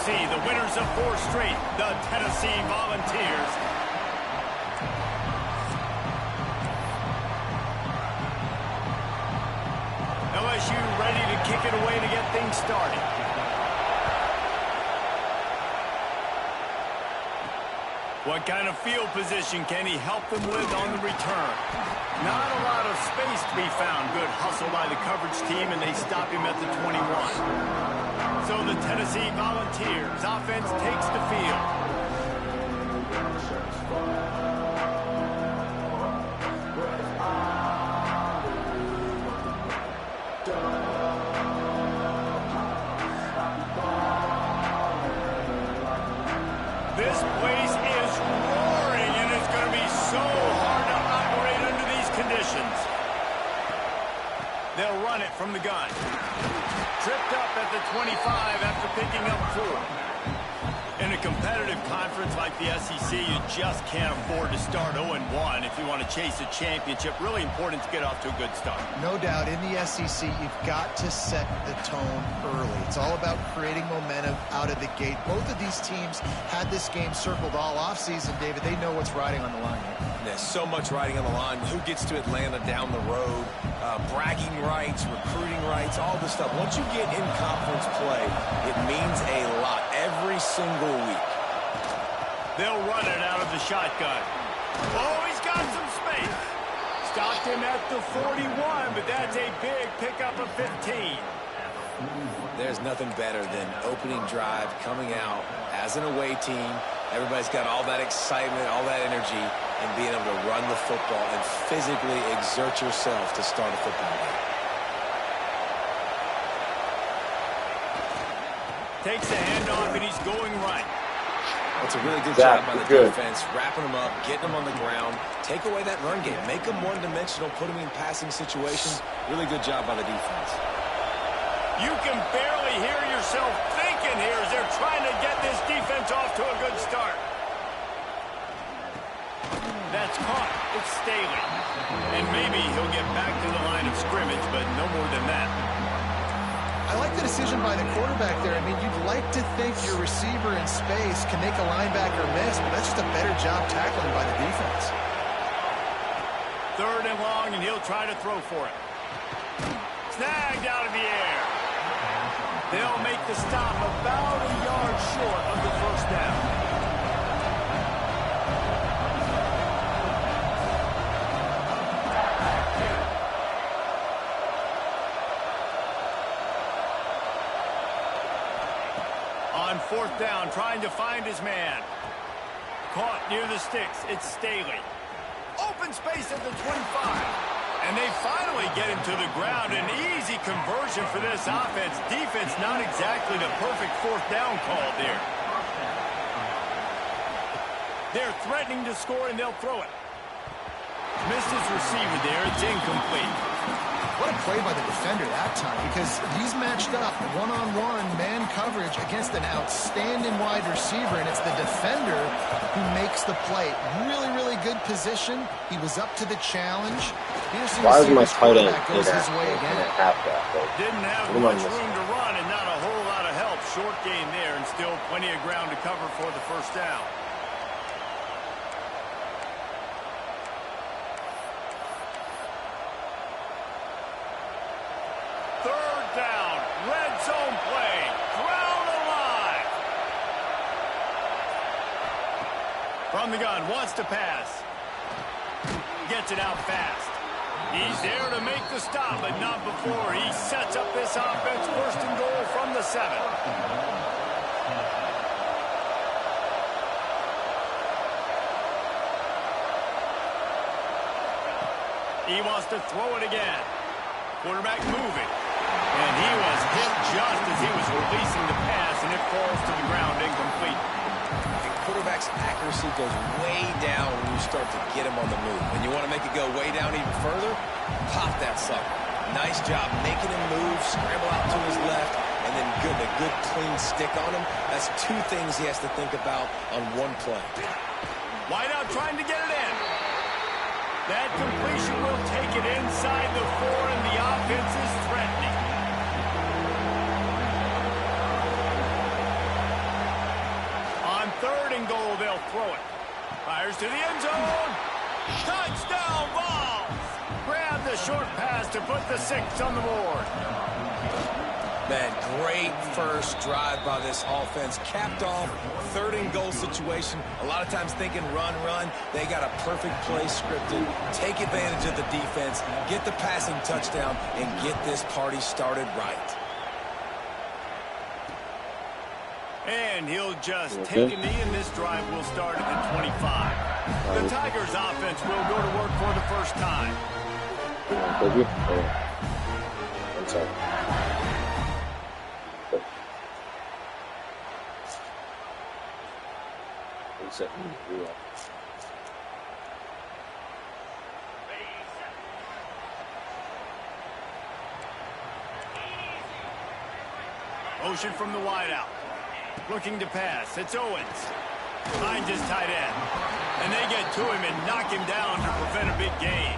see the winners of 4 straight, the Tennessee Volunteers. LSU ready to kick it away to get things started. What kind of field position can he help them with on the return? Not a lot of space to be found. Good hustle by the coverage team, and they stop him at the 21. So the Tennessee Volunteers offense takes the field. This place is roaring, and it's going to be so hard to operate under these conditions. They'll run it from the gun. Tripped up at the 25 after picking up 4. In a competitive conference like the SEC, you just can't afford to start 0-1 if you want to chase a championship. Really important to get off to a good start. No doubt, in the SEC, you've got to set the tone early. It's all about creating momentum out of the gate. Both of these teams had this game circled all offseason, David. They know what's riding on the line, right? There's so much riding on the line. Who gets to Atlanta down the road? Bragging rights, recruiting rights, all this stuff. Once you get in conference play, it means a lot every single week. They'll run it out of the shotgun. Oh, he's got some space. Stopped him at the 41, but that's a big pickup of 15. There's nothing better than opening drive, coming out as an away team. Everybody's got all that excitement, all that energy, and being able to run the football and physically exert yourself to start a football game. Takes the handoff, and he's going right. That's a really good job by the defense, wrapping them up, getting them on the ground, take away that run game, make them one-dimensional, put them in passing situations. Really good job by the defense. You can barely hear yourself thinking here as they're trying to get this defense off to a good start. That's caught. It's Staley. And maybe he'll get back to the line of scrimmage, but no more than that. I like the decision by the quarterback there. I mean, you'd like to think your receiver in space can make a linebacker miss, but that's just a better job tackling by the defense. 3rd and long, and he'll try to throw for it. Snagged out of the air. They'll make the stop about a yard short of the 1st down. On 4th down, trying to find his man. Caught near the sticks. It's Staley. Open space at the 25. And they finally get him to the ground. An easy conversion for this offense. Defense not exactly the perfect 4th down call there. They're threatening to score, and they'll throw it. Missed his receiver there. It's incomplete. What a play by the defender that time, because he's matched up one-on-one man coverage against an outstanding wide receiver, and it's the defender who makes the play. Really, really good position. He was up to the challenge. Why is my tight end goes his way again. Didn't have much room to run and not a whole lot of help. Short gain there, and still plenty of ground to cover for the 1st down. Red zone play. Crowd alive. From the gun, wants to pass. Gets it out fast. He's there to make the stop, but not before he sets up this offense. 1st and goal from the 7. He wants to throw it again. Quarterback moving. And he was hit just as he was releasing the pass, and it falls to the ground incomplete. The quarterback's accuracy goes way down when you start to get him on the move. And you want to make it go way down even further? Pop that sucker. Nice job making him move, scramble out to his left, and then a good clean stick on him. That's 2 things he has to think about on one play. Wideout trying to get it in. That completion will take it inside the 4, and the offense is threatening. and goal, they'll throw it. Fires to the end zone. Touchdown, Vols! Grab the short pass to put the 6 on the board. Man, great first drive by this offense. Capped off, 3rd and goal situation. A lot of times thinking run, run. They got a perfect play scripted. Take advantage of the defense, get the passing touchdown, and get this party started right. And he'll just take a knee, and this drive will start at the 25. The Tigers offense will go to work for the first time. Did you? Oh. I'm sorry. Motion from the wideout. Looking to pass. It's Owens. Finds his tight end. And they get to him and knock him down to prevent a big gain.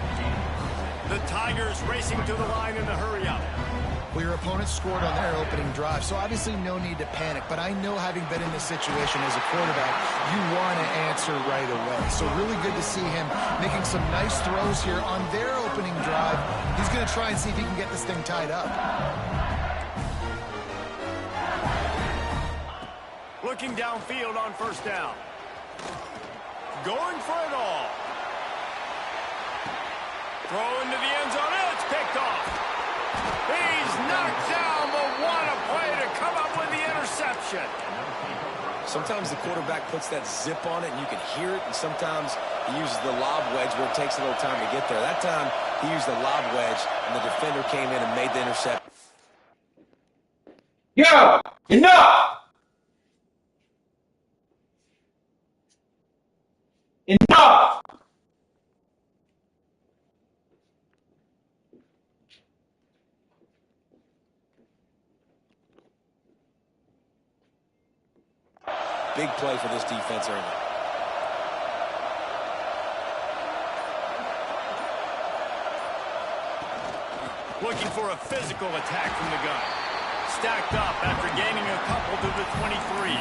The Tigers racing to the line in the hurry-up. Well, your opponent scored on their opening drive, so obviously no need to panic. But I know, having been in this situation as a quarterback, you want to answer right away. So really good to see him making some nice throws here on their opening drive. He's going to try and see if he can get this thing tied up. Looking downfield on first down. Going for it all. Throw into the end zone. It's picked off. He's knocked down, but what a play to come up with the interception. Sometimes the quarterback puts that zip on it, and you can hear it, and sometimes he uses the lob wedge where it takes a little time to get there. That time, he used the lob wedge, and the defender came in and made the interception. Yo, enough! Enough! Big play for this defense early. Looking for a physical attack from the gun. Stacked up after gaining a couple to the 23.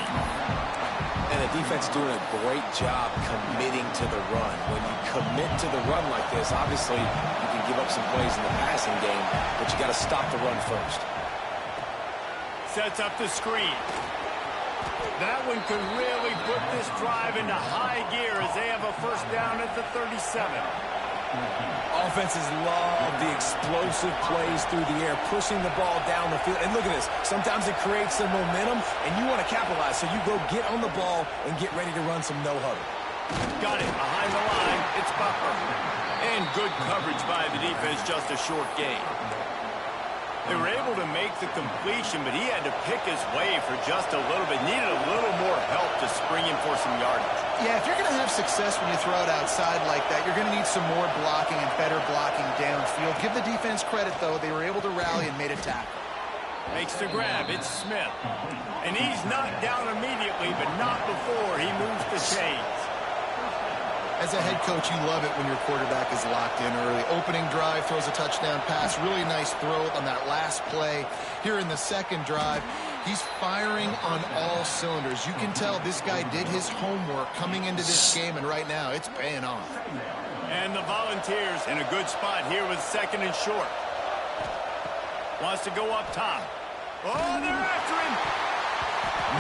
And the defense doing a great job committing to the run. When you commit to the run like this, obviously you can give up some plays in the passing game, but you got to stop the run first. Sets up the screen. That one could really put this drive into high gear as they have a first down at the 37. Offenses love the explosive plays through the air, pushing the ball down the field. And look at this. Sometimes it creates some momentum, and you want to capitalize. So you go get on the ball and get ready to run some no-huddle. Got it behind the line. It's Butler. And good coverage by the defense, just a short gain. They were able to make the completion, but he had to pick his way for just a little bit. Needed a little more help to spring him for some yardage. Yeah, if you're going to have success when you throw it outside like that, you're going to need some more blocking and better blocking downfield. Give the defense credit, though. They were able to rally and made a tackle. Makes the grab. It's Smith. And he's knocked down immediately, but not before he moves the chains. As a head coach, you love it when your quarterback is locked in early. Opening drive, throws a touchdown pass. Really nice throw on that last play. Here in the second drive, he's firing on all cylinders. You can tell this guy did his homework coming into this game, and right now it's paying off. And the Volunteers in a good spot here with 2nd and short. Wants to go up top. Oh, they're after him.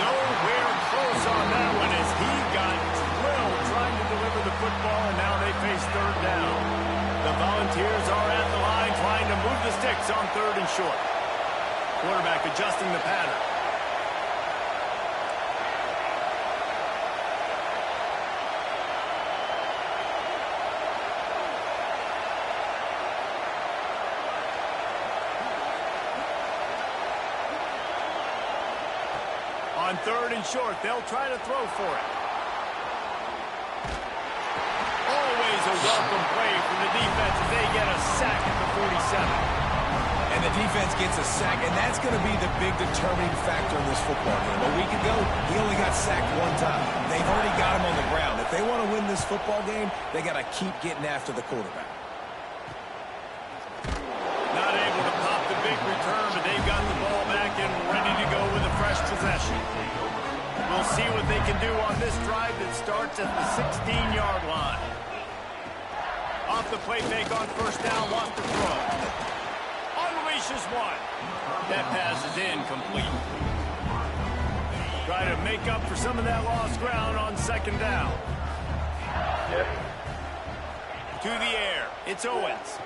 Nowhere close on that one as he got drilled trying to deliver the football, and now they face 3rd down. The Volunteers are at the line trying to move the sticks on 3rd and short. Quarterback adjusting the pattern. On 3rd and short, they'll try to throw for it. Always a welcome play from the defense as they get a sack at the 47. And the defense gets a sack, and that's going to be the big determining factor in this football game. A week ago, he only got sacked 1 time. They've already got him on the ground. If they want to win this football game, they got to keep getting after the quarterback. Not able to pop the big return, but they've got the ball back and ready to go with a fresh possession. We'll see what they can do on this drive that starts at the 16-yard line. Off the play fake on first down, wants to throw. Unleashes one. That pass is incomplete. Try to make up for some of that lost ground on second down. Yeah. To the air, it's Owens.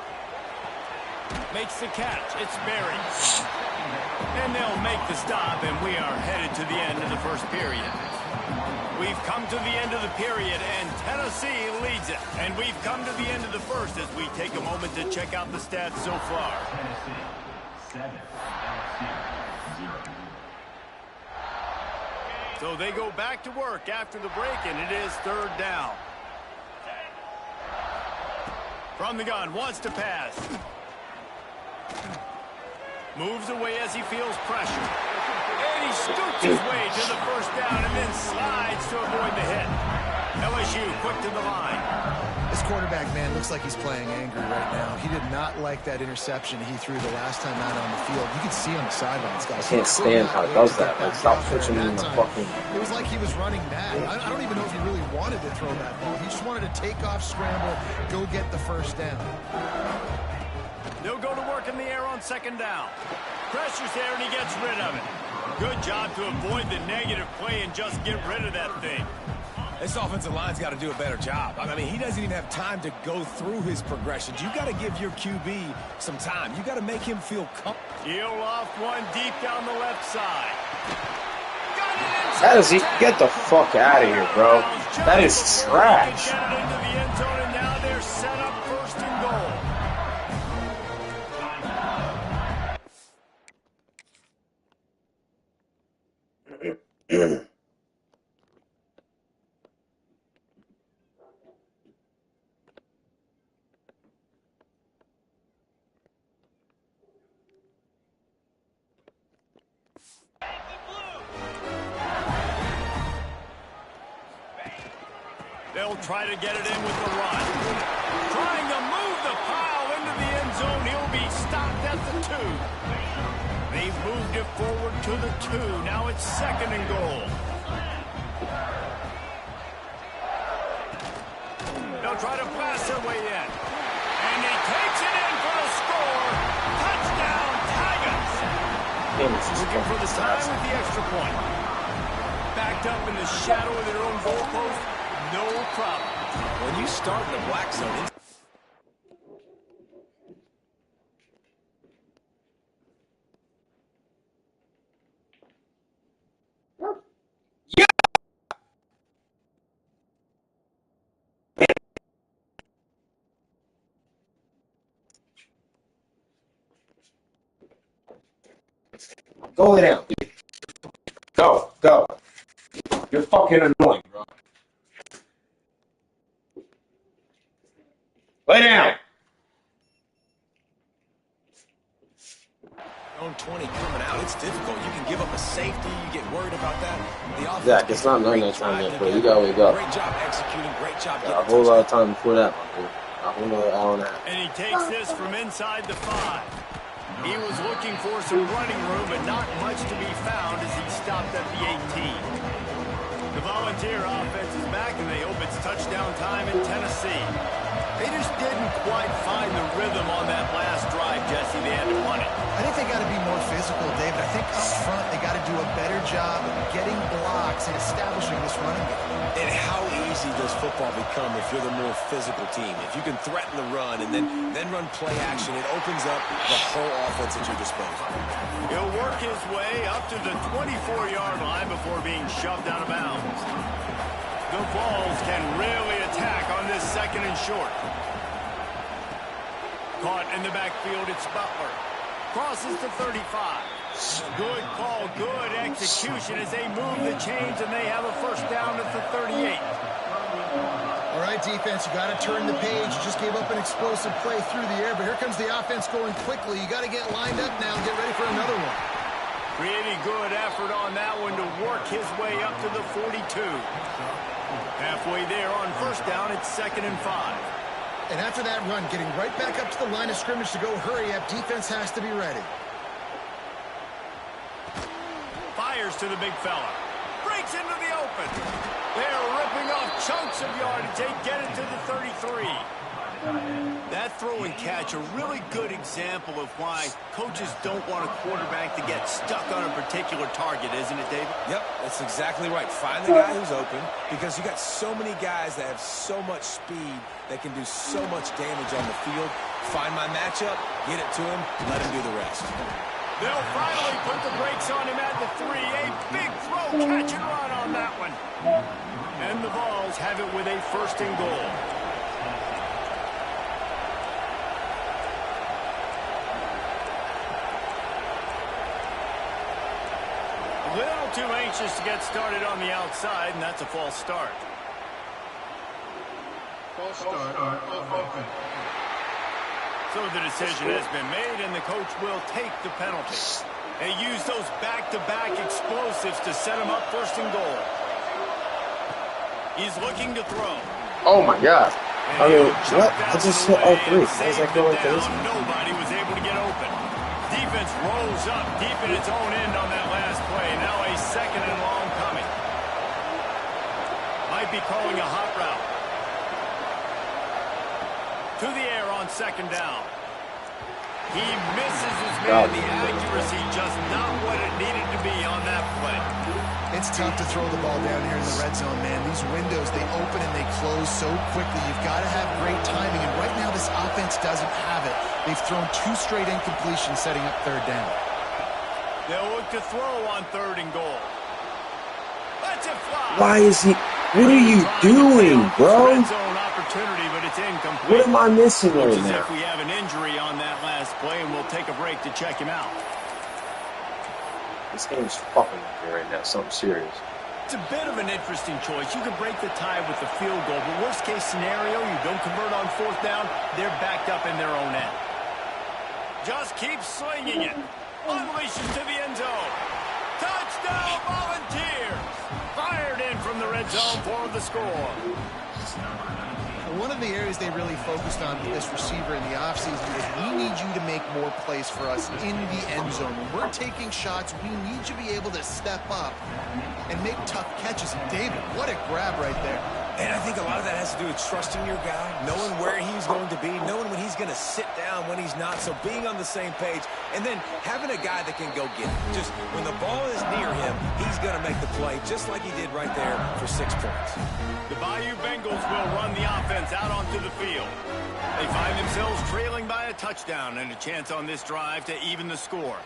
Makes the catch, it's Berry. And they'll make the stop, and we are headed to the end of the first period. We've come to the end of the period, and Tennessee leads it. And we've come to the end of the first as we take a moment to check out the stats so far. Tennessee 7, LSU 0. So they go back to work after the break, and it is third down. From the gun, wants to pass. Moves away as he feels pressure. And he scoots his way to the first down and then slides to avoid the hit. LSU quick to the line. This quarterback, man, looks like he's playing angry right now. He did not like that interception he threw the last time out on the field. You can see on the sidelines, guys. I can't stand how it does that. Like, stop switching in the fucking... It was like he was running mad. I don't even know if he really wanted to throw that ball. He just wanted to take off, scramble, go get the first down. They'll go to work in the air on second down. Pressure's there, and he gets rid of it. Good job to avoid the negative play and just get rid of that thing. This offensive line's got to do a better job. I mean, he doesn't even have time to go through his progressions. You got to give your QB some time. You got to make him feel comfortable. Heel off one deep down the left side. How does he get the fuck out of here, bro? That is trash. Get it into the end zone, and now they're set up first and goal. They'll try to get it in with the run. Trying to move the pile into the end zone. He'll be stopped at the 2. They've moved it forward to the 2. Now it's second and goal. They'll try to pass their way in. And he takes it in for the score. Touchdown, Tigers. Looking for the time with the extra point. Backed up in the shadow of their own goalpost. No problem. When you start in the black zone... Go lay down. Go, go. You're fucking annoying, bro. Lay down. Own 20 coming out, it's difficult. You can give up a safety, you get worried about that. The offense Zach, it's not none that time yet, bro. You gotta wake up. Great job executing, great job Got a getting whole lot of time before that, bro. A whole other hour and a half. And he takes this from inside the 5. He was looking for some running room, but not much to be found as he stopped at the 18. The Volunteer offense is back, and they hope it's touchdown time in Tennessee. They just didn't quite find the rhythm on that last drive, Jesse. They had to punt it. I think they got to be more physical, David. I think up front they got to do a better job of getting blocks and establishing this running game. And how easy does football become if you're the more physical team? If you can threaten the run and then run play action, it opens up the whole offense at your disposal. He'll work his way up to the 24-yard line before being shoved out of bounds. The Vols can really attack on this second and short. Caught in the backfield, it's Butler. Crosses to 35. Good call, good execution as they move the chains, and they have a first down at the 38. All right, defense, you got to turn the page. You just gave up an explosive play through the air, but here comes the offense going quickly. You got to get lined up now and get ready for another one. Pretty good effort on that one to work his way up to the 42. Halfway there on first down, it's 2nd and 5. And after that run, getting right back up to the line of scrimmage to go hurry up, defense has to be ready. Fires to the big fella. Breaks into the open. They're ripping off chunks of yardage. They get it to the 33. That throw and catch, a really good example of why coaches don't want a quarterback to get stuck on a particular target, isn't it, David? Yep, that's exactly right. Find the guy who's open, because you got so many guys that have so much speed that can do so much damage on the field. Find my matchup, get it to him, let him do the rest. They'll finally put the brakes on him at the 3. A big throw, catch and run on that one. And the Vols have it with a 1st and goal. A little too anxious to get started on the outside, and that's a false start. False start. Offense. So the decision has been made, and the coach will take the penalty. They use those back-to-back explosives to set him up 1st and goal. He's looking to throw. Oh my God. I mean, what? I just hit all 3. How does that go like this? Nobody was able to get open. Defense rolls up deep in its own end on that last play. Now a 2nd and long coming. Might be calling a hot route. To the air on 2nd down. He misses his man. The accuracy just not what it needed to be on that play. It's tough to throw the ball down here in the red zone, man. These windows, they open and they close so quickly. You've got to have great timing, and right now this offense doesn't have it. They've thrown 2 straight incompletions setting up 3rd down. They'll look to throw on 3rd and goal. Let's it fly. Why is he... What are you doing, bro? Red zone opportunity, but it's incomplete. What am I missing right Looks as now? if we have an injury on that last play, and we'll take a break to check him out. This game's fucking with me right now. Something serious. It's a bit of an interesting choice. You can break the tie with the field goal, but worst case scenario, you don't convert on 4th down, they're backed up in their own end. Just keep slinging it. Unleashes to the end zone. Touchdown, Volunteers! Fired in from the red zone for the score. One of the areas they really focused on with this receiver in the offseason was we need you to make more plays for us in the end zone. When we're taking shots, we need you to be able to step up and make tough catches. And David, what a grab right there. And I think a lot of that has to do with trusting your guy, knowing where he's going to be, knowing when he's going to sit down, when he's not, so being on the same page, and then having a guy that can go get it. Just when the ball is near him, he's going to make the play, just like he did right there for 6 points. The Bayou Bengals will run the offense out onto the field. They find themselves trailing by a touchdown and a chance on this drive to even the score.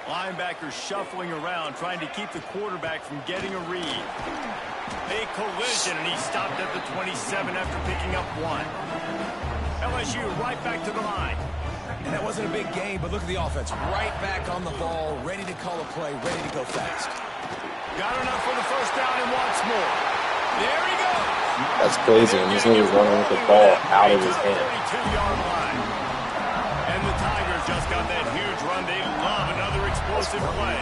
Linebackers shuffling around, trying to keep the quarterback from getting a read. A collision, and he stopped at the 27 after picking up 1. LSU right back to the line. And that wasn't a big game, but look at the offense. Right back on the ball, ready to call a play, ready to go fast. Got enough for the 1st down and wants more. There he goes. That's crazy, and this nigga's running with the ball out of his hand. 32-yard line. And the Tigers just got that huge run. They love another explosive play.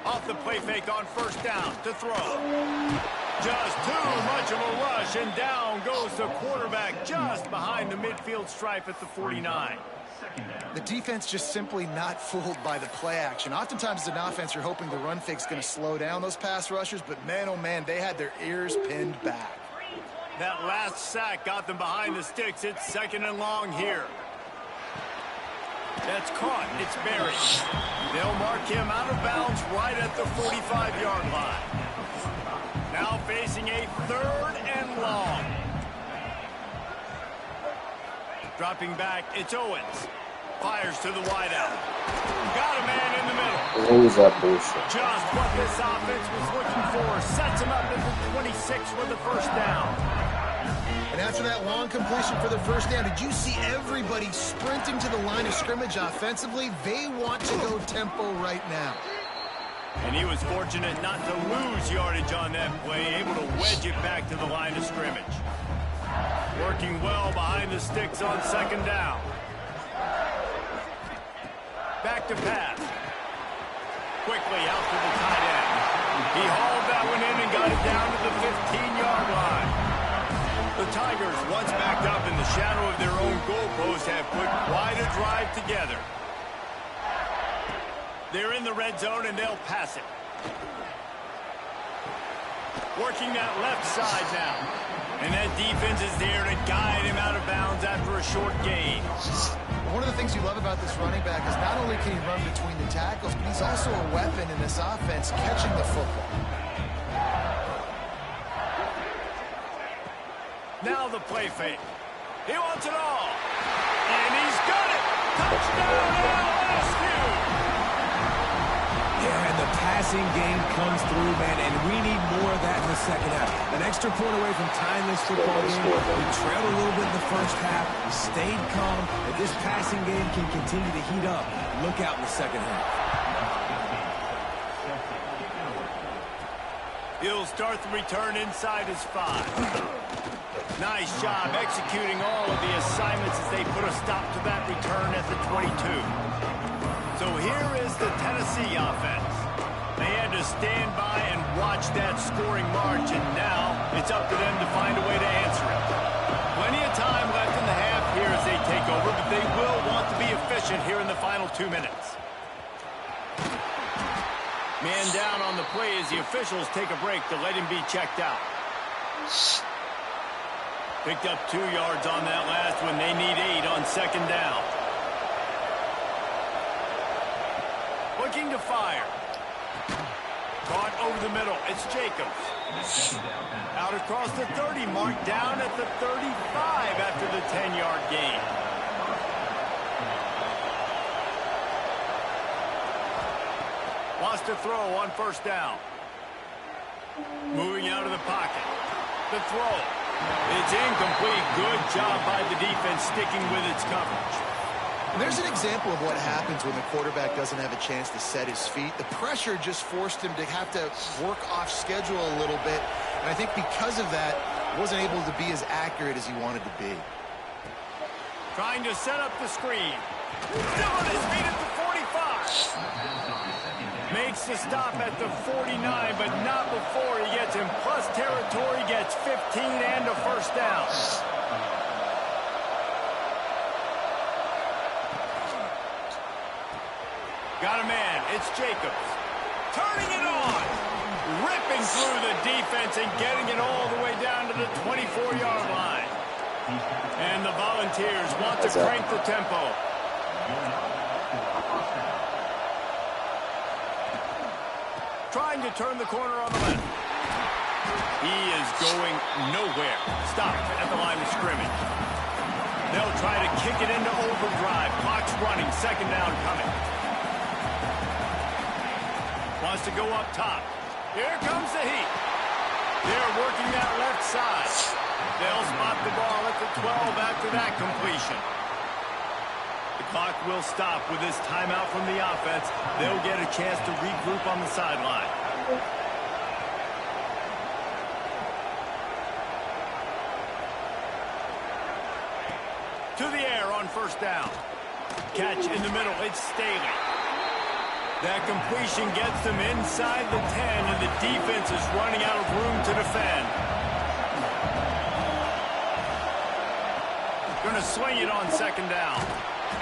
Off the play fake on 1st down to throw. Just too much of a rush, and down goes the quarterback just behind the midfield stripe at the 49. The defense just simply not fooled by the play action. Oftentimes as an offense, you're hoping the run fake's going to slow down those pass rushers, but man, oh man, they had their ears pinned back. That last sack got them behind the sticks. It's 2nd and long here. That's caught. It's buried. They'll mark him out of bounds right at the 45-yard line. Now facing a 3rd and long. Dropping back, it's Owens. Fires to the wideout. Got a man in the middle. What was that bullshit? Just what this offense was looking for. Sets him up at the 26 for the 1st down. And after that long completion for the 1st down, did you see everybody sprinting to the line of scrimmage offensively? They want to go tempo right now. And he was fortunate not to lose yardage on that play, able to wedge it back to the line of scrimmage. Working well behind the sticks on 2nd down. Back to pass. Quickly out to the tight end. He hauled that one in and got it down to the 15-yard line. The Tigers, once backed up in the shadow of their own goalpost have put quite a drive together. They're in the red zone, and they'll pass it. Working that left side now. And that defense is there to guide him out of bounds after a short gain. One of the things you love about this running back is not only can he run between the tackles, but he's also a weapon in this offense catching the football. Now the play fake. He wants it all. And he's got it. Touchdown, LSU. Yeah, and the passing game comes through, man, and we need more of that in the second half. An extra point away from tying this football game. We trailed a little bit in the first half. We stayed calm. If this passing game can continue to heat up, look out in the second half. He'll start the return inside his 5. Nice job executing all of the assignments as they put a stop to that return at the 22. So here is the Tennessee offense. They had to stand by and watch that scoring march, and now it's up to them to find a way to answer it. Plenty of time left in the half here as they take over, but they will want to be efficient here in the final 2 minutes. Man down on the play as the officials take a break to let him be checked out. Picked up 2 yards on that last one. They need 8 on second down. Looking to fire. Caught over the middle. It's Jacobs. Out across the 30. Marked down at the 35 after the 10-yard gain. Wants to throw on first down. Moving out of the pocket. The throw. It's incomplete. Good job by the defense sticking with its coverage. And there's an example of what happens when the quarterback doesn't have a chance to set his feet. The pressure just forced him to have to work off schedule a little bit. And I think because of that, wasn't able to be as accurate as he wanted to be. Trying to set up the screen. Still on his feet at the 45. Makes the stop at the 49, but not before he gets in plus territory, gets 15 and a first down. Got a man. It's Jacobs. Turning it on. Ripping through the defense and getting it all the way down to the 24-yard line. And the Volunteers want to crank the tempo. Trying to turn the corner on the left. He is going nowhere. Stopped at the line of scrimmage. They'll try to kick it into overdrive. Clock's running. Second down coming. Wants to go up top. Here comes the heat. They're working that left side. They'll spot the ball at the 12 after that completion. The clock will stop with this timeout from the offense. They'll get a chance to regroup on the sideline. To the air on first down. Catch in the middle. It's Staley. That completion gets them inside the 10, and the defense is running out of room to defend. Going to swing it on second down.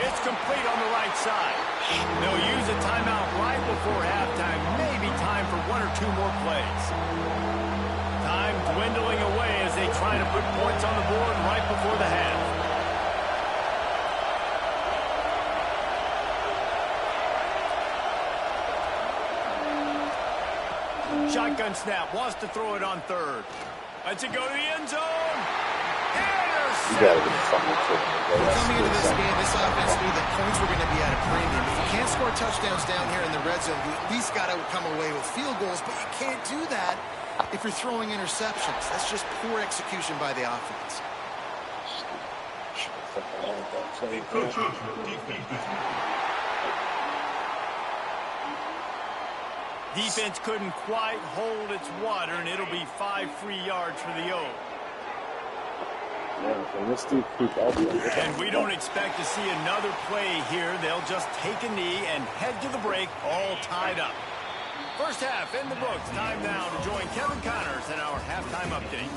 It's complete on the right side. They'll use a timeout right before halftime. Maybe time for 1 or 2 more plays. Time dwindling away as they try to put points on the board right before the half. Shotgun snap. Wants to throw it on third. Lets it go to the end zone. You gotta be fucking kidding me. Coming into this game, this offense knew that points were going to be at a premium. If you can't score touchdowns down here in the red zone, you at least got to come away with field goals, but you can't do that if you're throwing interceptions. That's just poor execution by the offense. Defense couldn't quite hold its water, and it'll be 5 free yards for the O's. And we don't expect to see another play here. They'll just take a knee and head to the break, all tied up. First half in the books. Time now to join Kevin Connors in our halftime update.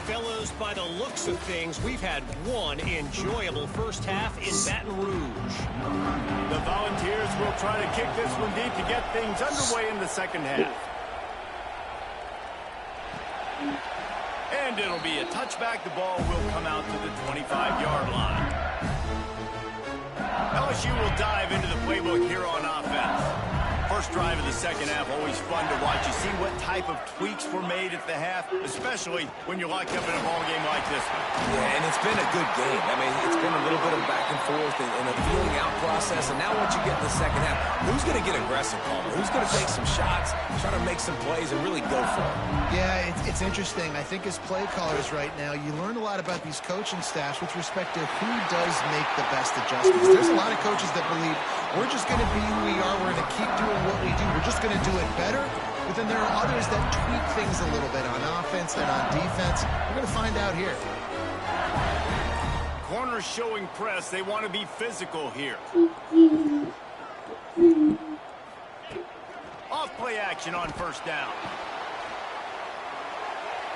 Fellows, by the looks of things, we've had one enjoyable first half in Baton Rouge. The Volunteers will try to kick this one deep to get things underway in the second half. And it'll be a touchback. The ball will come out to the 25-yard line. LSU will dive into the playbook here on offense. First drive of the second half, always fun to watch. You see what type of tweaks were made at the half, especially when you're locked up in a ball game like this one. Yeah, and it's been a good game. I mean, it's been a little bit of back and forth and a feeling out process. And now once you get in the second half, who's going to get aggressive, Palmer? Who's going to take some shots, try to make some plays, and really go for it? Yeah, it's interesting. I think as play callers right now, you learn a lot about these coaching staffs with respect to who does make the best adjustments. There's a lot of coaches that believe we're just going to be who we are. We're going to keep doing what we do. We're just going to do it better. But then there are others that tweak things a little bit on offense and on defense. We're going to find out here. Corners showing press. They want to be physical here. Off play action on first down.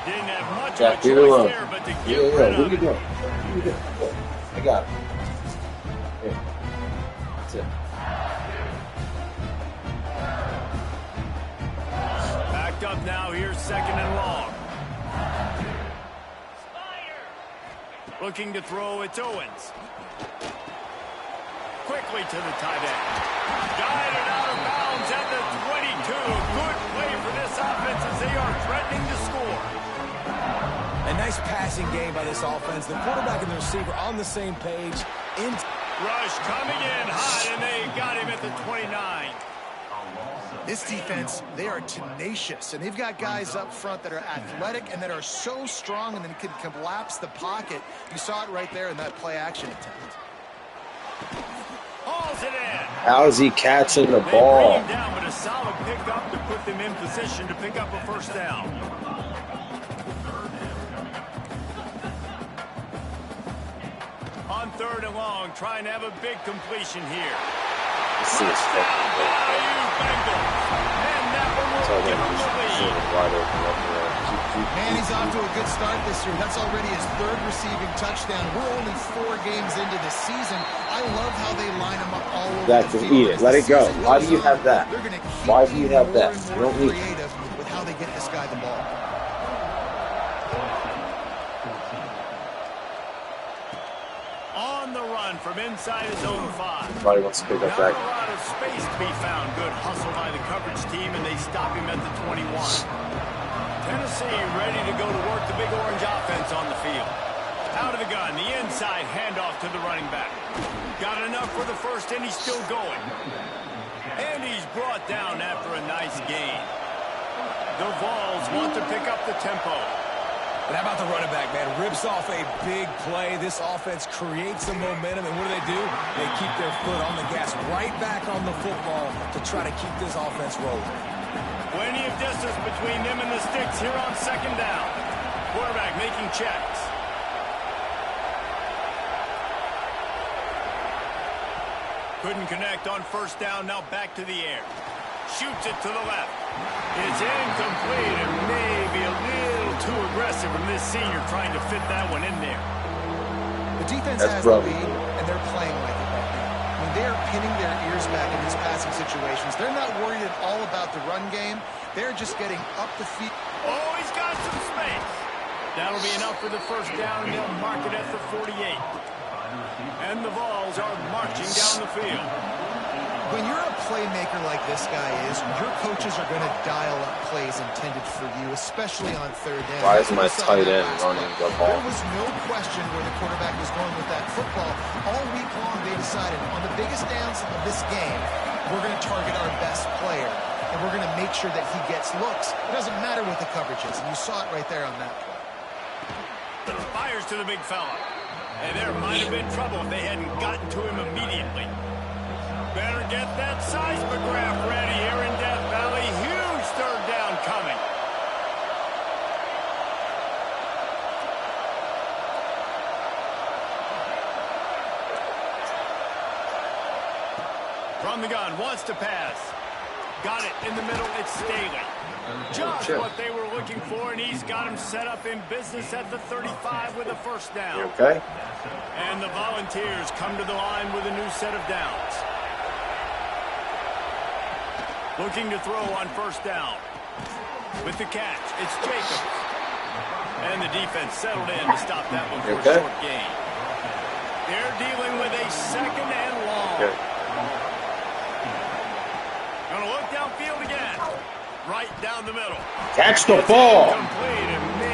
Didn't have much of a choice there, but to get rid What are of you it. doing? What are you doing? I got it. Here. That's it. Backed up now. Here's second and long. Looking to throw. It's Owens. Quickly to the tight end. Guided out of bounds at the 22. Good play for this offense as they are threatening to score. A nice passing game by this offense. The quarterback and the receiver on the same page. Rush coming in hot, and they got him at the 29. This defense, they are tenacious, and they've got guys up front that are athletic and that are so strong and then can collapse the pocket. You saw it right there in that play-action attempt. Hauls it in. How is he catching the They ball? bring him down, but a solid pickup to put them in position to pick up a first down. On third and long, trying to have a big completion here. This is fucking good. Bayou Bengals. And that one That's will all give they them do. the Just lead. zoom it wide open up there. Man, he's off to a good start this year. That's already his third receiving touchdown. We're only 4 games into the season. I love how they line him up all over That the can field. eat it. Let it go. Why do you have that? They're gonna keep Why do you have getting that? more and You don't more need it. creative with how they get this guy the ball. On the run from inside his own 5. Everybody wants to pick up Not that. a lot of space to be found. Good hustle by the coverage team, and they stop him at the 21. Tennessee ready to go to work the Big Orange offense on the field. Out of the gun, the inside handoff to the running back. Got enough for the first, and he's still going. And he's brought down after a nice gain. The Vols want to pick up the tempo. But how about the running back, man? Rips off a big play. This offense creates some momentum, and what do? They keep their foot on the gas, right back on the football to try to keep this offense rolling. Plenty of distance between them and the sticks here on second down. Quarterback making checks. Couldn't connect on first down, now back to the air. Shoots it to the left. It's incomplete and maybe a little too aggressive from this senior trying to fit that one in there. The defense That's has the brother. lead, and they're playing like it right now. I mean, they are pinning their ears back in these passing situations. They're not worried at all about the run game. They're just getting up the field. Oh, he's got some space. That'll be enough for the first down, and they'll mark it at the 48. And the Vols are marching down the field. When you're a playmaker like this guy is, your coaches are going to dial up plays intended for you, especially on third down. Why is my We saw tight that end last running week. the ball? There was no question where the quarterback was going with that football. All week long, they decided on the biggest downs of this game, we're going to target our best player, and we're going to make sure that he gets looks. It doesn't matter what the coverage is, and you saw it right there on that play. Fires to the big fella. And there might have been trouble if they hadn't gotten to him immediately. Better get that seismograph ready here in Death Valley. Huge third down coming. From the gun, wants to pass. Got it in the middle. It's Staley. Just what they were looking for, and he's got him set up in business at the 35 with a first down. You okay? And the Volunteers come to the line with a new set of downs. Looking to throw on first down. With the catch, it's Jacobs. And the defense settled in to stop that one for a short gain. They're dealing with a second and long. Okay. Gonna look downfield again. Right down the middle. Catch the ball.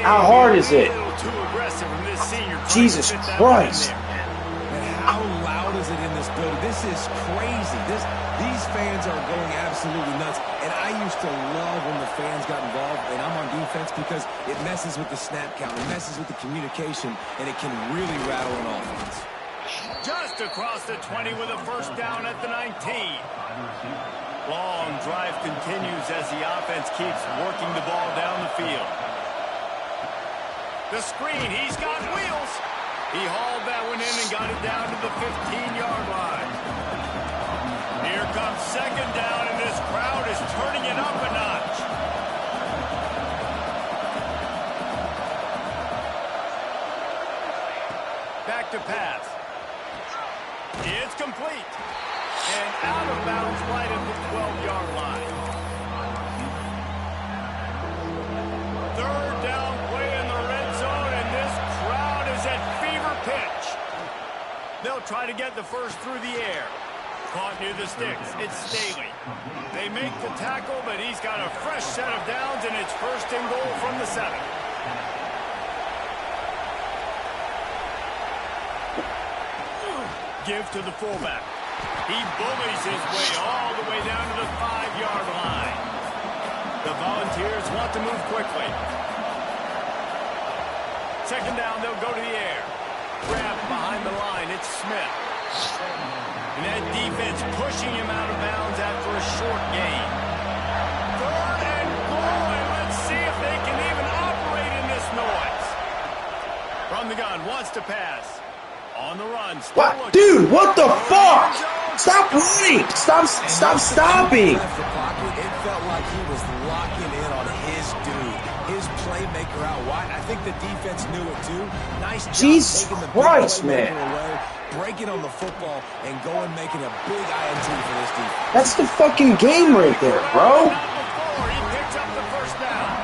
How hard is it? Too aggressive from this senior. Jesus Christ. And how loud is it in this building? This is crazy. These fans are going absolutely nuts. And I used to love when the fans got involved, and I'm on defense because it messes with the snap count. It messes with the communication, and it can really rattle an offense. Just across the 20 with a first down at the 19. Long drive continues as the offense keeps working the ball down the field. The screen, he's got wheels. He hauled that one in and got it down to the 15-yard line. Here comes second down, and this crowd is turning it up a notch. Back to pass. It's complete. And out of bounds right at the 12-yard line. Third down play in the red zone, and this crowd is at fever pitch. They'll try to get the first through the air. Caught near the sticks. It's Staley. They make the tackle, but he's got a fresh set of downs, and it's first and goal from the 7. Give to the fullback. He bullies his way all the way down to the 5-yard line. The Volunteers want to move quickly. Second down, they'll go to the air. Grab behind the line, it's Smith. And that defense pushing him out of bounds after a short gain. Third and goal, and let's see if they can even operate in this noise. From the gun, wants to pass. On the run. What? Dude, what the fuck? Stop running! Stop stopping! It felt like he was locking in on his dude, his playmaker out wide. I think the defense knew it too. Nice job taking the Christ, big man. away, breaking on the football, and going making a big INT for this defense. That's the fucking game right there, bro. He picks up the first down.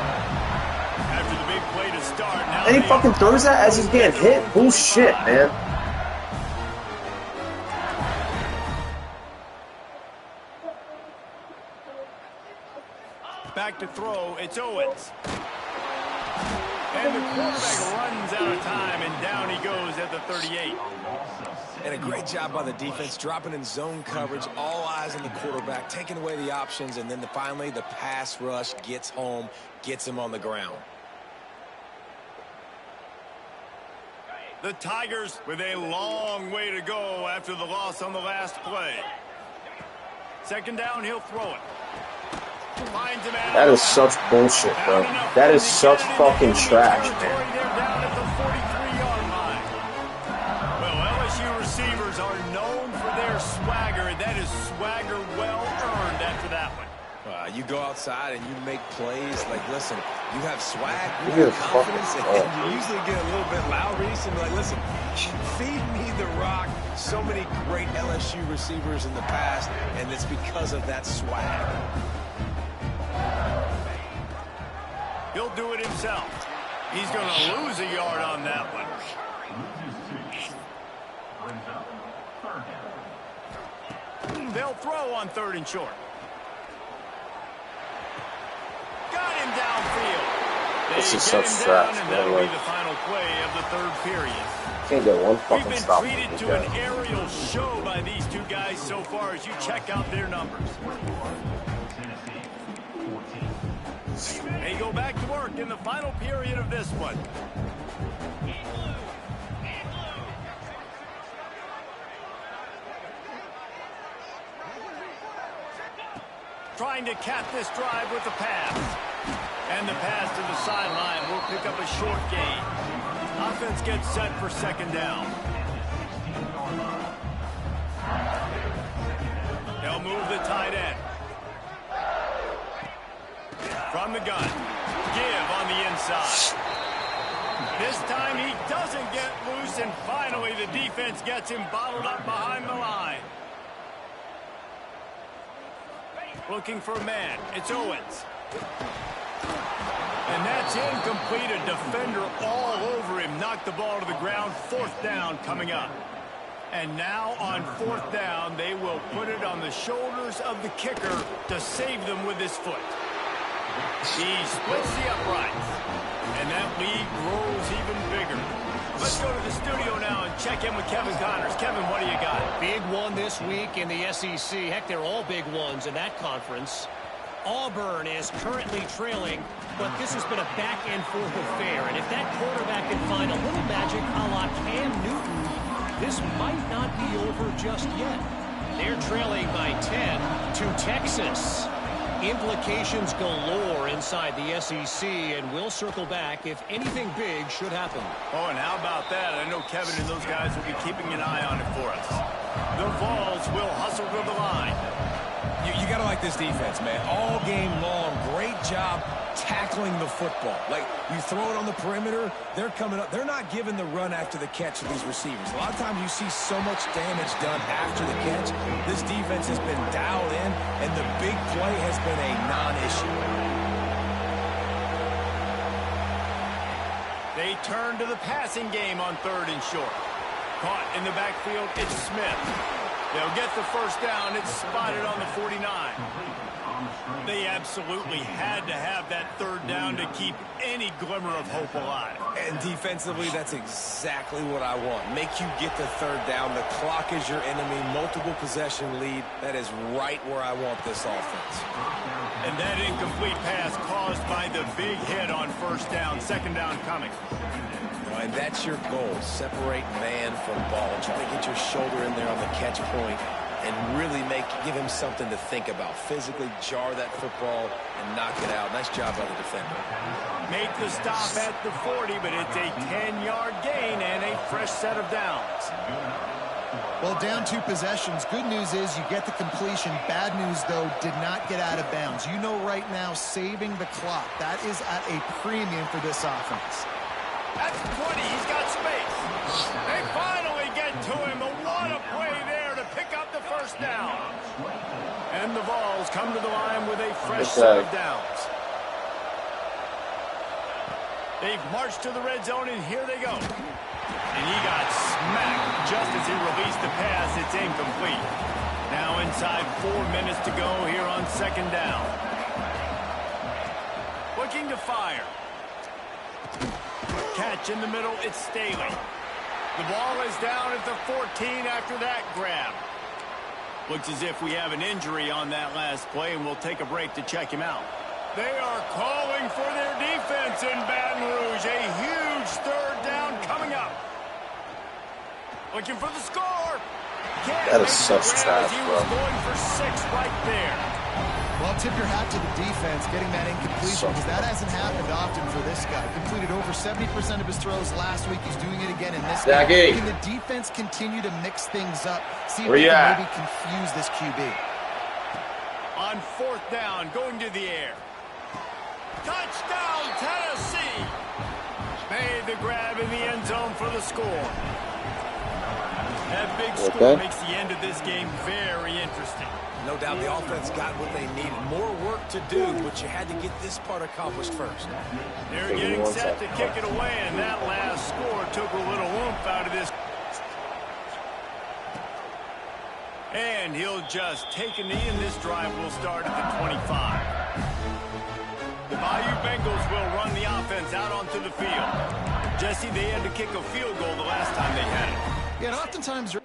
After the big play to start, now And he fucking throws that as he's getting hit? Bullshit, man. back to throw. It's Owens. And the quarterback runs out of time, and down he goes at the 38. And a great job by the defense, dropping in zone coverage, all eyes on the quarterback, taking away the options, and then finally the pass rush gets home, gets him on the ground. The Tigers with a long way to go after the loss on the last play. Second down, he'll throw it. Finds him out. That is such bullshit, bro. That is such fucking trash, man. They're down at the 43-yard line. Well, LSU receivers are known for their swagger, and that is swagger well earned after that one. You go outside and you make plays. Like, listen, you have swag, you You're have confidence, fucking and you usually get a little bit loud, Reese, and be like, listen, feed me the rock. So many great LSU receivers in the past, and it's because of that swag. He'll do it himself. He's going to lose a yard on that one. They'll throw on third and short. Got him downfield. This is such trash, and by the that'll way. be the final play of the third period. Can't get one We've fucking been stop. treated to an aerial show by these two guys so far as you check out their numbers. They go back to work in the final period of this one. Trying to cap this drive with the pass. And the pass to the sideline will pick up a short gain. Offense gets set for second down. They'll move the tight end. gun. Give on the inside. This time he doesn't get loose, and finally the defense gets him bottled up behind the line. Looking for a man. It's Owens. And that's incomplete. A defender all over him. Knocked the ball to the ground. 4th down coming up. And now on 4th down, they will put it on the shoulders of the kicker to save them with his foot. He splits the uprights. And that lead grows even bigger. Let's go to the studio now and check in with Kevin Connors. Kevin, what do you got? Big one this week in the SEC. Heck, they're all big ones in that conference. Auburn is currently trailing, but this has been a back-and-forth affair. And if that quarterback can find a little magic a la Cam Newton, this might not be over just yet. They're trailing by 10 to Texas. Implications galore inside the SEC, and we'll circle back if anything big should happen. Oh, and how about that? I know Kevin and those guys will be keeping an eye on it for us. The Vols will hustle to the line. You got to like this defense, man. All game long, great job tackling the football. Like, you throw it on the perimeter, they're coming up. They're not giving the run after the catch to these receivers. A lot of times you see so much damage done after the catch. This defense has been dialed in, and the big play has been a non-issue. They turn to the passing game on 3rd and short. Caught in the backfield, it's Smith. They'll get the 1st down. It's spotted on the 49. They absolutely had to have that 3rd down to keep any glimmer of hope alive. And defensively, that's exactly what I want. Make you get the 3rd down. The clock is your enemy. Multiple possession lead. That is right where I want this offense. And that incomplete pass caused by the big hit on 1st down. 2nd down coming. And that's your goal. Separate man from ball. Try to get your shoulder in there on the catch point and really give him something to think about. Physically jar that football and knock it out. Nice job by the defender. Make the stop at the 40, but it's a 10-yard gain and a fresh set of downs. Well, down 2 possessions. Good news is you get the completion. Bad news, though, did not get out of bounds. You know right now, saving the clock. That is at a premium for this offense. That's 20. He's got space. They finally get to him. But what a play there to pick up the 1st down. And the Vols come to the line with a fresh set of downs. They've marched to the red zone, and here they go. And he got smacked just as he released the pass. It's incomplete. Now inside 4 minutes to go here on 2nd down. Looking to fire. Catch in the middle, it's Staley. The ball is down at the 14 after that grab. Looks as if we have an injury on that last play, and we'll take a break to check him out. They are calling for their defense in Baton Rouge. A huge 3rd down coming up. Looking for the score. That is so sad, he bro. was going for 6 right there. Well, tip your hat to the defense getting that incompletion because that hasn't happened often for this guy. Completed over 70% of his throws last week. He's doing it again in this game. Can the defense continue to mix things up? See if they can maybe confuse this QB. On 4th down, going to the air. Touchdown, Tennessee! Made the grab in the end zone for the score. That big score makes the end of this game very interesting. No doubt the offense got what they needed. More work to do, but you had to get this part accomplished first. They're getting set to kick it away, and that last score took a little oomph out of this. And he'll just take a knee, and this drive will start at the 25. The Bayou Bengals will run the offense out onto the field. Jesse, they had to kick a field goal the last time they had it. Yeah, and oftentimes...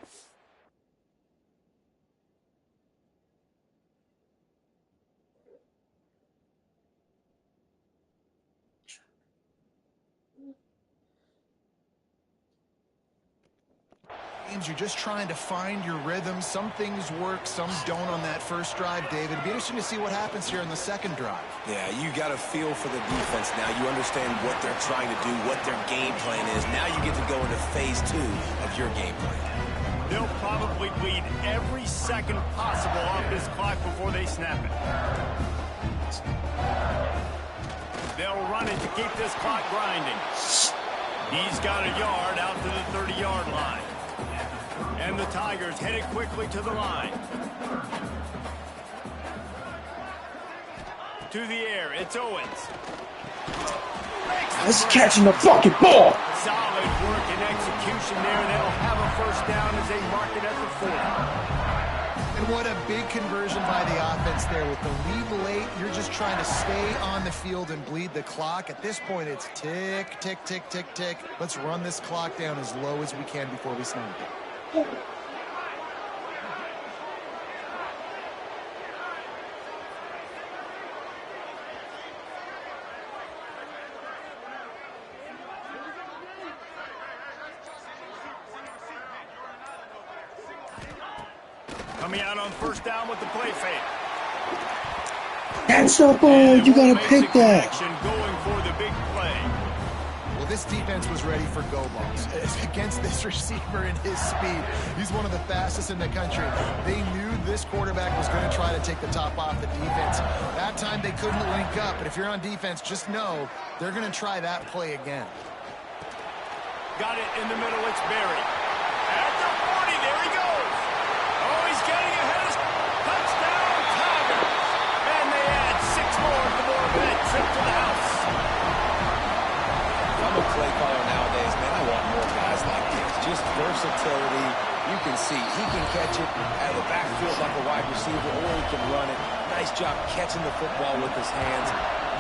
You're just trying to find your rhythm. Some things work, some don't on that first drive, David. It'll be interesting to see what happens here in the 2nd drive. Yeah, you got a feel for the defense now. You understand what they're trying to do, what their game plan is. Now you get to go into phase 2 of your game plan. They'll probably bleed every second possible off this clock before they snap it. They'll run it to keep this clock grinding. He's got a yard out to the 30-yard line. And the Tigers headed quickly to the line. To the air, it's Owens. He's catching the fucking ball. Solid work and execution there. They'll have a first down as they mark it at the 40. And what a big conversion by the offense there. With the lead late, you're just trying to stay on the field and bleed the clock. At this point, it's tick, tick, tick, tick, tick. Let's run this clock down as low as we can before we snap it. Coming out on first down with the play fake. That's the ball. You gotta pick that. Going for the big play. Well, this defense was ready for go balls. Against this receiver and his speed, he's one of the fastest in the country. They knew this quarterback was going to try to take the top off the defense. That time they couldn't link up, but if you're on defense, just know they're going to try that play again. Got it in the middle. It's Berry. At the 40, there he goes. Oh, he's getting ahead of touchdown Tigers. And they add 6 more to the board with that trip to the house. If I'm a play caller nowadays, man, I want more guys like this. Just versatility. You can see he can catch it out of the backfield like a wide receiver, or he can run it. Nice job catching the football with his hands,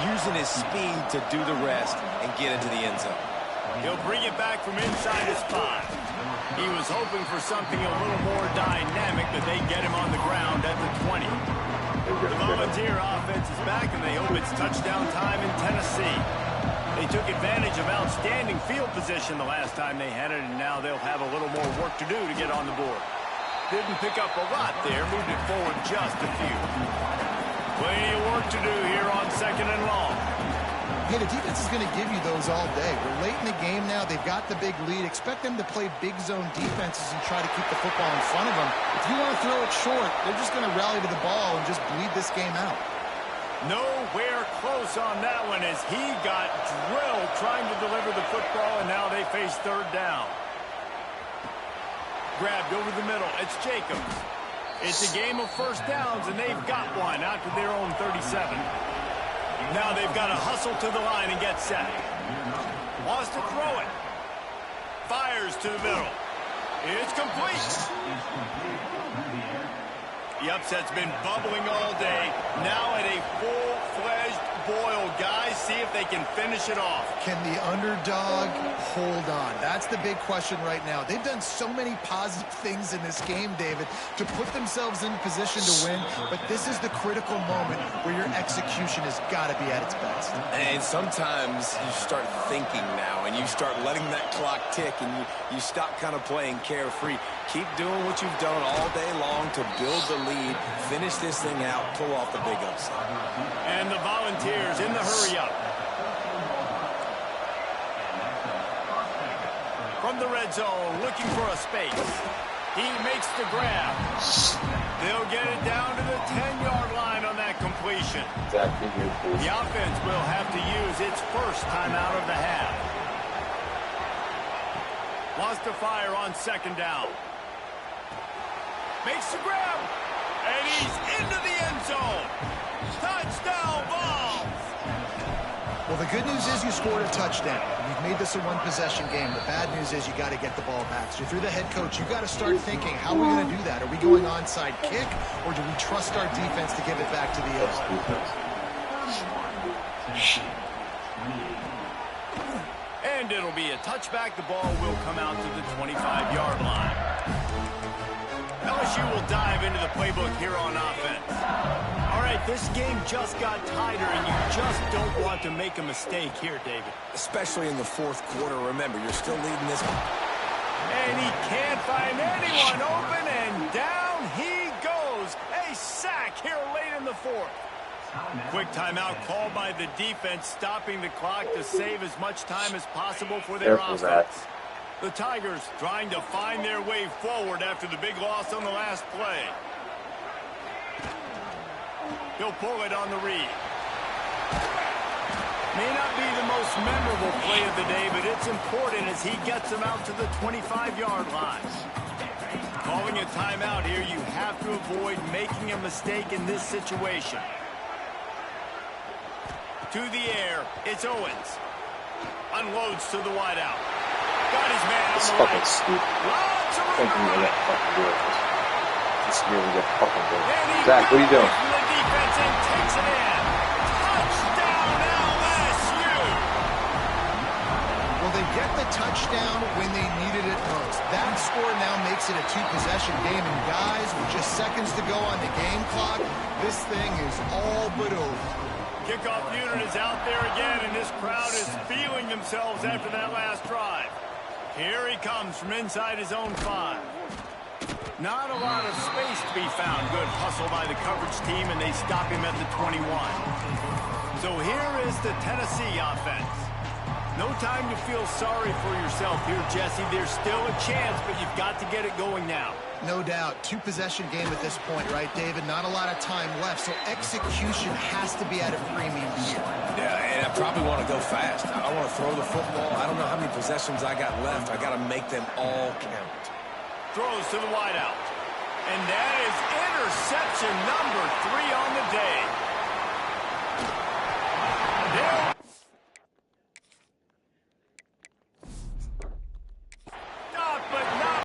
using his speed to do the rest and get into the end zone. He'll bring it back from inside his 5. He was hoping for something a little more dynamic, but they get him on the ground at the 20. The Volunteer offense is back, and they hope it's touchdown time in Tennessee. They took advantage of outstanding field position the last time they had it, and now they'll have a little more work to do to get on the board. Didn't pick up a lot there, moved it forward just a few. Plenty of work to do here on 2nd and long. Hey, the defense is going to give you those all day. We're late in the game now. They've got the big lead. Expect them to play big zone defenses and try to keep the football in front of them. If you want to throw it short, they're just going to rally to the ball and just bleed this game out. Nowhere close on that one as he got drilled trying to deliver the football, and now they face 3rd down. Grabbed over the middle. It's Jacobs. It's a game of first downs, and they've got one out to their own 37. Now they've got to hustle to the line and get set. Wants to throw it. Fires to the middle. It's complete. The upset's been bubbling all day. Now at a full-fledged boil. Guys, see if they can finish it off. Can the underdog hold on? That's the big question right now. They've done so many positive things in this game, David, to put themselves in position to win, but this is the critical moment where your execution has got to be at its best. And sometimes you start thinking now, and you start letting that clock tick, and you stop kind of playing carefree. Keep doing what you've done all day long to build the lead, finish this thing out, pull off the big upset. And the Volunteers in the hurry-up. From the red zone, looking for a space. He makes the grab. They'll get it down to the 10-yard line on that completion. Exactly. The offense will have to use its first timeout of the half. Wants to fire on 2nd down. Makes the grab. And he's into the end zone. Touchdown, Vols! Well, the good news is you scored a touchdown. You've made this a one-possession game. The bad news is you got to get the ball back. So if you're the head coach, you got to start thinking, how are we going to do that? Are we going onside kick, or do we trust our defense to give it back to the offense? And it'll be a touchback. The ball will come out to the 25-yard line. LSU will dive into the playbook here on offense. All right, this game just got tighter, and you just don't want to make a mistake here, David. Especially in the 4th quarter. Remember, you're still leading this one. And he can't find anyone open, and down he goes. A sack here late in the 4th. Quick timeout called by the defense, stopping the clock to save as much time as possible for their offense. The Tigers trying to find their way forward after the big loss on the last play. He'll pull it on the read. May not be the most memorable play of the day, but it's important as he gets them out to the 25-yard line. Calling a timeout here, you have to avoid making a mistake in this situation. To the air, it's Owens. Unloads to the wideout. Got his man It's on the fucking right. stupid. Lots of I think room. we get fucking good. It's really get fucking good. And he Zach, what are you doing? from the defense and takes it in. Touchdown, LSU. Well, they get the touchdown when they needed it most. That score now makes it a two-possession game. And guys, with just seconds to go on the game clock, this thing is all but over. Kickoff unit is out there again, and this crowd is feeling themselves after that last drive. Here he comes from inside his own 5. Not a lot of space to be found. Good hustle by the coverage team, and they stop him at the 21. So here is the Tennessee offense. No time to feel sorry for yourself here, Jesse. There's still a chance, but you've got to get it going now. No doubt. Two-possession game at this point, right, David? Not a lot of time left, so execution has to be at a premium here. Yeah, and I probably want to go fast. I want to throw the football. I don't know how many possessions I got left. I got to make them all count. Throws to the wideout. And that is interception number 3 on the day.